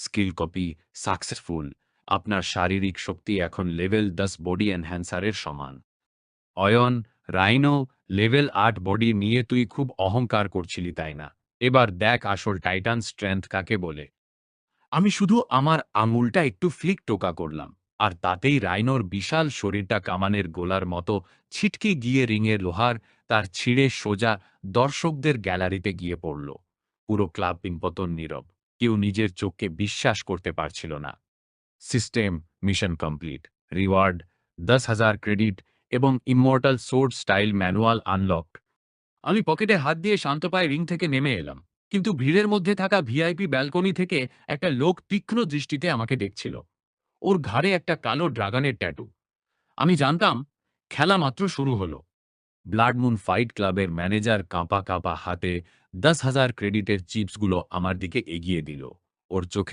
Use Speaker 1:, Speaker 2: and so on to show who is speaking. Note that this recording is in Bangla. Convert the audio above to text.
Speaker 1: Skill copy successful. আপনার শারীরিক শক্তি এখন লেভেল 10 বডি এনহ্যান্সারের সমান। অয়ন, রাইনো, লেভেল 8 বডি নিয়ে তুই খুব অহংকার করছিলি, তাই না? এবার দেখ আসল টাইটান স্ট্রেংথ কাকে বলে। আমি শুধু আমার আঙুলটা একটু ফ্লিক টোকা করলাম, আর তাতেই রাইনোর বিশাল শরীরটা কামানের গোলার মতো ছিটকে গিয়ে রিংয়ে লোহার তার ছিঁড়ে সোজা দর্শকদের গ্যালারিতে গিয়ে পড়ল। পুরো ক্লাব পিনপতন নীরব। কেউ নিজের চোখকে বিশ্বাস করতে পারছিল না। System mission complete. Reward 10,000 credit এবং immortal sword style manual unlocked. আমি পকেটে হাত দিয়ে শান্ত পায়ে রিং থেকে নেমে এলাম, কিন্তু ভিড়ের মধ্যে থাকা ভিআইপি ব্যালকনি থেকে একটা লোক তীক্ষ্ণ দৃষ্টিতে আমাকে দেখছিল। ওর ঘাড়ে একটা কালো ড্রাগনের ট্যাটু। আমি জানতাম খেলা মাত্র শুরু হলো। ব্লাডমুন ফাইট ক্লাবের ম্যানেজার কাঁপা কাঁপা হাতে 10,000 ক্রেডিটের চিপসগুলো আমার দিকে এগিয়ে দিল। ওর চোখে